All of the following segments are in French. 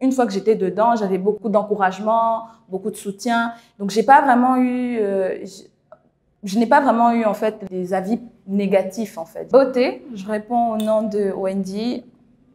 Une fois que j'étais dedans, j'avais beaucoup d'encouragement, beaucoup de soutien. Donc, j'ai pas vraiment eu, je n'ai pas vraiment eu en fait des avis négatifs en fait. Beauté, je réponds au nom de Wendy.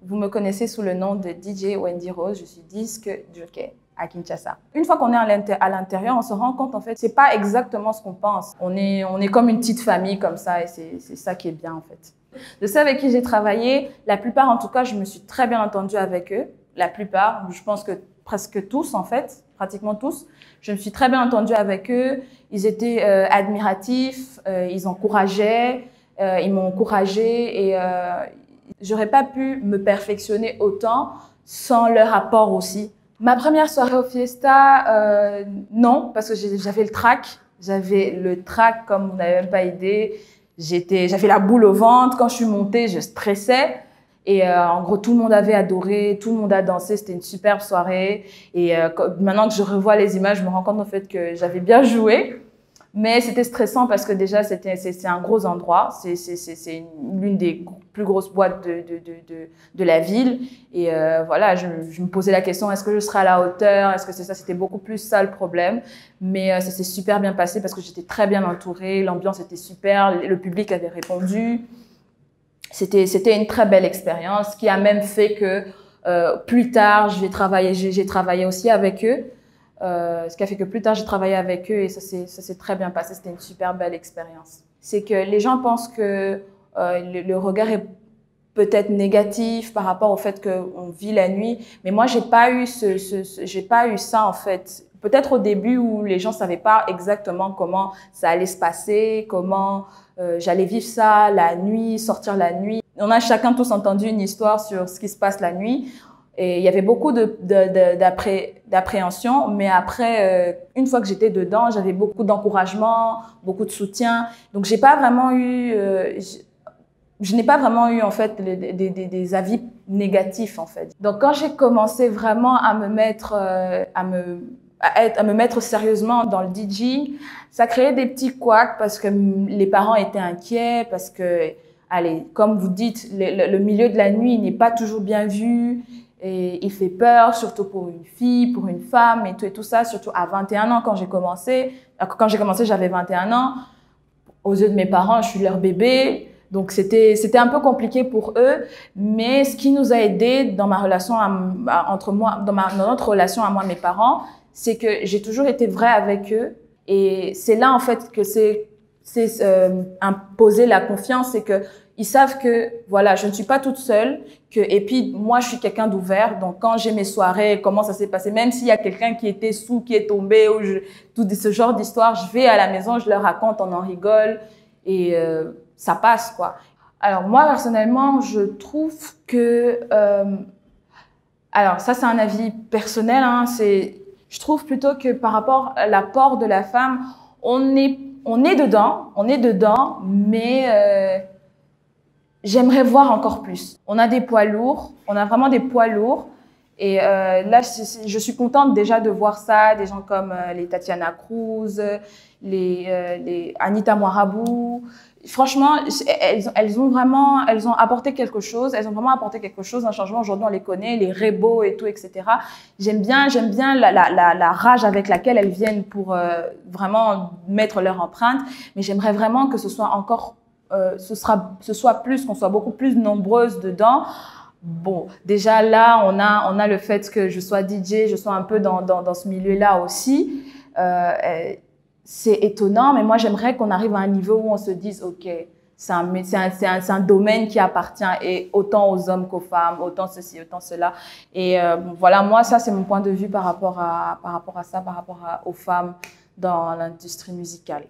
Vous me connaissez sous le nom de DJ Wendy Rose. Je suis disque jockey à Kinshasa. Une fois qu'on est à l'intérieur, on se rend compte en fait, c'est pas exactement ce qu'on pense. On est comme une petite famille comme ça et c'est ça qui est bien en fait. De ceux avec qui j'ai travaillé, la plupart en tout cas, je me suis très bien entendue avec eux. La plupart, je pense que presque tous en fait, pratiquement tous. Je me suis très bien entendue avec eux. Ils étaient admiratifs, ils encourageaient, ils m'ont encouragée et j'aurais pas pu me perfectionner autant sans leur apport aussi. Ma première soirée au Fiesta, non, parce que j'avais le trac. J'avais le trac comme vous n'avez même pas idée. J'avais la boule au ventre. Quand je suis montée, je stressais. Et en gros, tout le monde avait adoré, tout le monde a dansé, c'était une superbe soirée. Et maintenant que je revois les images, je me rends compte en fait que j'avais bien joué. Mais c'était stressant parce que déjà, c'est un gros endroit. C'est l'une des plus grosses boîtes de la ville. Et voilà, je me posais la question, est-ce que je serai à la hauteur? Est-ce que c'est ça? C'était beaucoup plus ça le problème. Mais ça s'est super bien passé parce que j'étais très bien entourée. L'ambiance était super, le public avait répondu. C'était une très belle expérience qui a même fait que plus tard, j'ai travaillé aussi avec eux. Ce qui a fait que plus tard, j'ai travaillé avec eux et ça s'est très bien passé. C'était une super belle expérience. C'est que les gens pensent que le regard est peut-être négatif par rapport au fait qu'on vit la nuit. Mais moi, j'ai pas eu ça en fait. Peut-être au début où les gens savaient pas exactement comment ça allait se passer, comment j'allais vivre ça la nuit, sortir la nuit. On a chacun tous entendu une histoire sur ce qui se passe la nuit. Et il y avait beaucoup d'appréhension, mais après, une fois que j'étais dedans, j'avais beaucoup d'encouragement, beaucoup de soutien. Donc, j'ai pas vraiment eu, je n'ai pas vraiment eu en fait des avis négatifs en fait. Donc, quand j'ai commencé vraiment à me mettre, à me mettre sérieusement dans le DJing, ça créait des petits couacs parce que les parents étaient inquiets, parce que, allez, comme vous dites, le milieu de la nuit n'est pas toujours bien vu. Et il fait peur, surtout pour une fille, pour une femme et tout ça, surtout à 21 ans quand j'ai commencé. Quand j'ai commencé, j'avais 21 ans. Aux yeux de mes parents, je suis leur bébé. Donc, c'était un peu compliqué pour eux. Mais ce qui nous a aidés dans ma relation entre moi, dans notre relation à moi et mes parents, c'est que j'ai toujours été vraie avec eux. Et c'est là, en fait, que c'est imposer la confiance, c'est que ils savent que, voilà, je ne suis pas toute seule, et puis, moi, je suis quelqu'un d'ouvert, donc quand j'ai mes soirées, comment ça s'est passé, même s'il y a quelqu'un qui était sous, qui est tombé, ou tout ce genre d'histoire, je vais à la maison, je leur raconte, on en rigole, et ça passe, quoi. Alors, moi, personnellement, je trouve que, alors, ça, c'est un avis personnel, hein, je trouve plutôt que par rapport à l'apport de la femme, on est dedans, mais j'aimerais voir encore plus. On a des poids lourds, on a vraiment des poids lourds. Et là, je suis contente déjà de voir ça, des gens comme les Tatiana Cruz, les Anita Moirabou. Franchement, elles ont apporté quelque chose. Elles ont vraiment apporté quelque chose, un changement. Aujourd'hui, on les connaît, les Rebo et tout, etc. J'aime bien la rage avec laquelle elles viennent pour vraiment mettre leur empreinte. Mais j'aimerais vraiment que ce soit encore ce soit plus, qu'on soit beaucoup plus nombreuses dedans. Bon, déjà là, on a le fait que je sois DJ, je sois un peu dans ce milieu-là aussi. C'est étonnant, mais moi, j'aimerais qu'on arrive à un niveau où on se dise, OK, c'est un domaine qui appartient et autant aux hommes qu'aux femmes, autant ceci, autant cela. Et bon, voilà, moi, ça, c'est mon point de vue par rapport à ça, par rapport aux femmes dans l'industrie musicale.